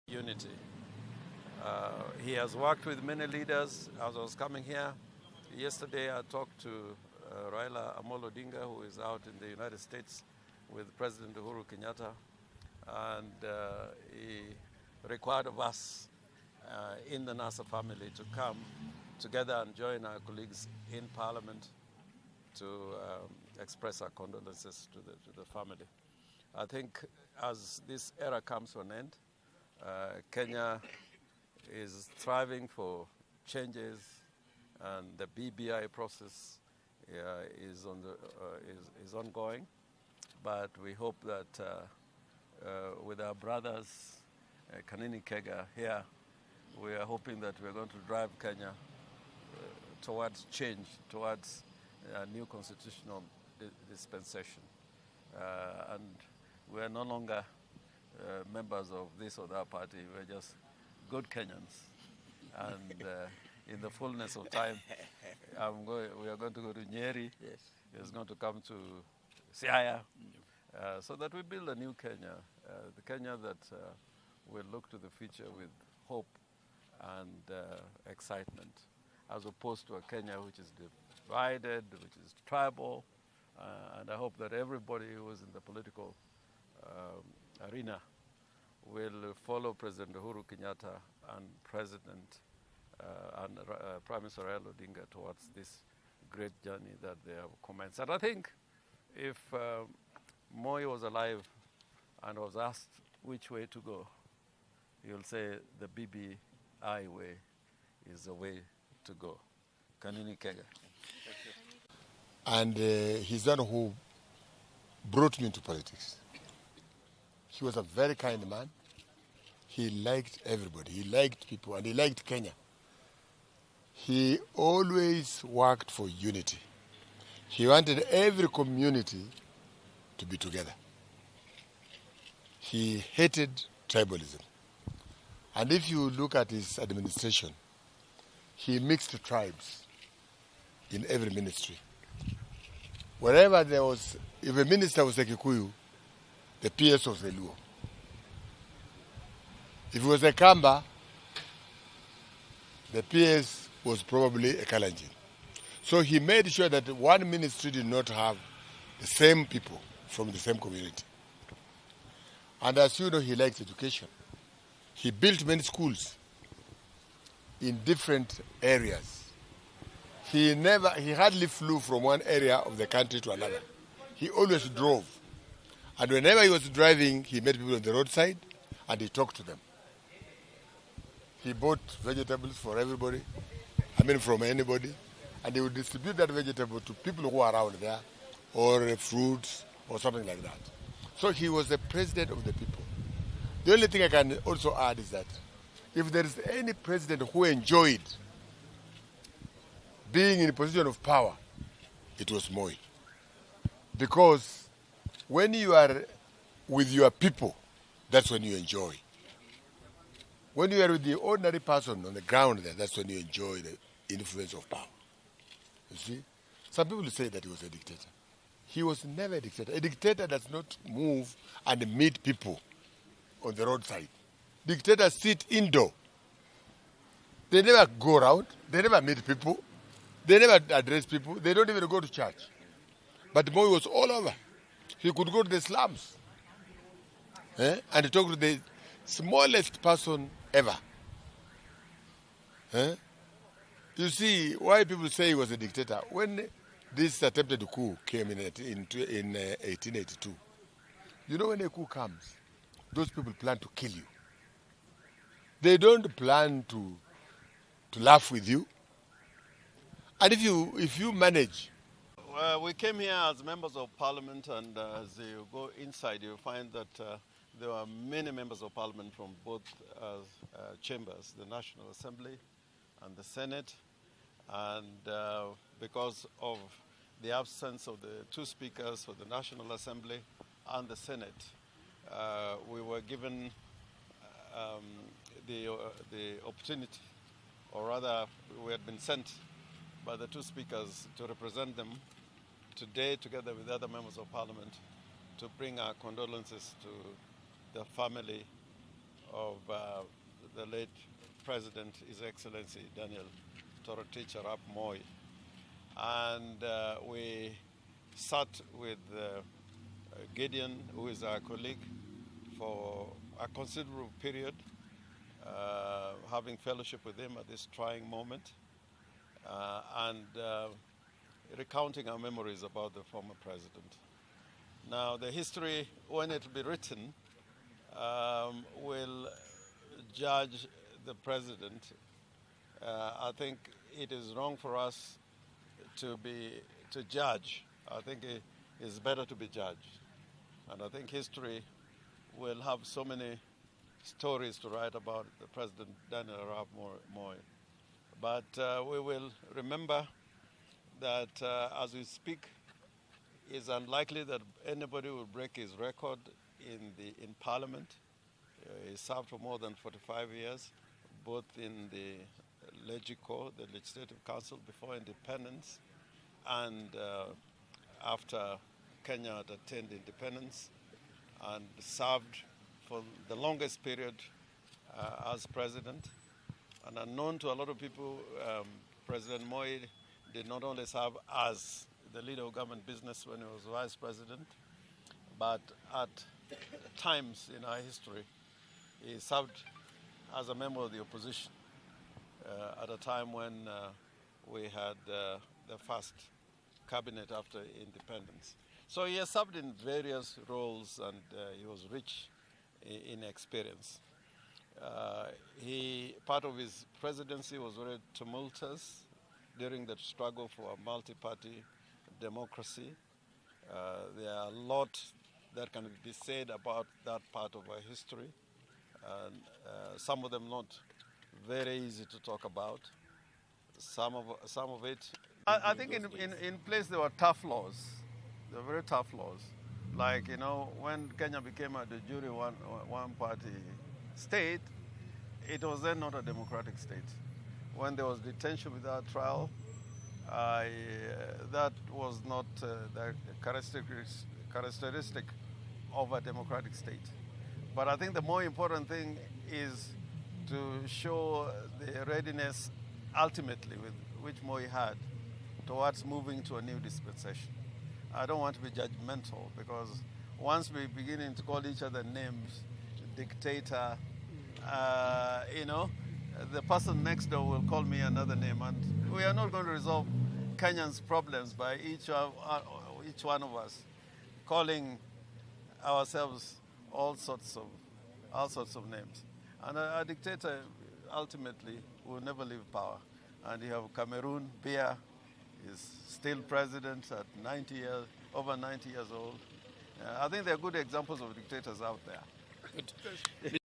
Unity. He has worked with many leaders. As I was coming here yesterday, I talked to Raila Odinga, who is out in the United States with President Uhuru Kenyatta, and he required of us in the NASA family to come together and join our colleagues in Parliament to express our condolences to the family. I think as this era comes to an end, Kenya is striving for changes, and the BBI process is ongoing. But we hope that with our brothers, Kanini Kega here, we are hoping that we're going to drive Kenya towards change, towards a new constitutional dispensation. And we are no longer members of this or that party. We're just good Kenyans. And in the fullness of time, we are going to go to Nyeri. Yes. It's going to come to Siaya, so that we build a new Kenya, the Kenya that will look to the future with hope and excitement, as opposed to a Kenya which is divided, which is tribal. And I hope that everybody who is in the political arena will follow President Uhuru Kenyatta and Prime Minister Raila Odinga towards this great journey that they have commenced. And I think if Moi was alive and was asked which way to go, he'll say the BBI way is the way to go. Kanini Kega. And he's the one who brought me into politics. He was a very kind man. He liked everybody. He liked people, and he liked Kenya. He always worked for unity. He wanted every community to be together. He hated tribalism. And if you look at his administration, he mixed tribes in every ministry. Wherever there was, if a minister was a Kikuyu, the PS was a Luo. If it was a Kamba, the PS was probably a Kalenjin. So he made sure that one ministry did not have the same people from the same community. And as you know, he likes education. He built many schools in different areas. He hardly flew from one area of the country to another. He always drove. And whenever he was driving, he met people on the roadside and he talked to them. He bought vegetables for everybody, from anybody, and he would distribute that vegetable to people who are around there, or fruits, or something like that. So he was the president of the people. The only thing I can also add is that if there is any president who enjoyed being in a position of power, it was Moi. Because when you are with your people, that's when you enjoy. When you are with the ordinary person on the ground there, that's when you enjoy the influence of power. You see? Some people say that he was a dictator. He was never a dictator. A dictator does not move and meet people on the roadside. Dictators sit indoor. They never go around. They never meet people. They never address people. They don't even go to church. But Moi was all over. He could go to the slums and talk to the smallest person ever. You see why people say he was a dictator. When this attempted coup came in 1882, you know when a coup comes, those people plan to kill you. They don't plan to laugh with you. And if you manage. Well, we came here as members of parliament, and as you go inside, you find that there are many members of parliament from both chambers, the National Assembly and the Senate. And because of the absence of the two speakers for the National Assembly and the Senate, we were given the opportunity, or rather we had been sent by the two speakers to represent them today, together with other members of parliament, to bring our condolences to the family of the late President, His Excellency Daniel Torotich Arap Moi. And we sat with Gideon, who is our colleague, for a considerable period, having fellowship with him at this trying moment, and recounting our memories about the former president. Now, the history, when it will be written, will judge the president. I think it is wrong for us to judge. I think it is better to be judged. And I think history will have so many stories to write about the President Daniel Arap Moi. But we will remember that as we speak, it's unlikely that anybody will break his record in Parliament. He served for more than 45 years, both in the LegCo, the Legislative Council, before independence, and after Kenya had attained independence, and served for the longest period as president. And unknown to a lot of people, President Moi did not only serve as the leader of government business when he was vice president, but at times in our history, he served as a member of the opposition at a time when we had the first cabinet after independence. So he has served in various roles, and he was rich in experience. Part of his presidency was very tumultuous during the struggle for a multi-party democracy. There are a lot that can be said about that part of our history, and some of them not very easy to talk about. Some of it, I think in place there were tough laws. There were very tough laws. Like, you know, when Kenya became a de jure one-party state, it was then not a democratic state. When there was detention without trial, that was not the characteristic of a democratic state. But I think the more important thing is to show the readiness ultimately with which Moi had towards moving to a new dispensation. I don't want to be judgmental, because once we begin to call each other names, dictator, you know, the person next door will call me another name, and we are not going to resolve Kenyans' problems by each one of us calling ourselves all sorts of names. And a dictator ultimately will never leave power. And you have Cameroon, Biya is still president at over 90 years old. I think there are good examples of dictators out there. Good.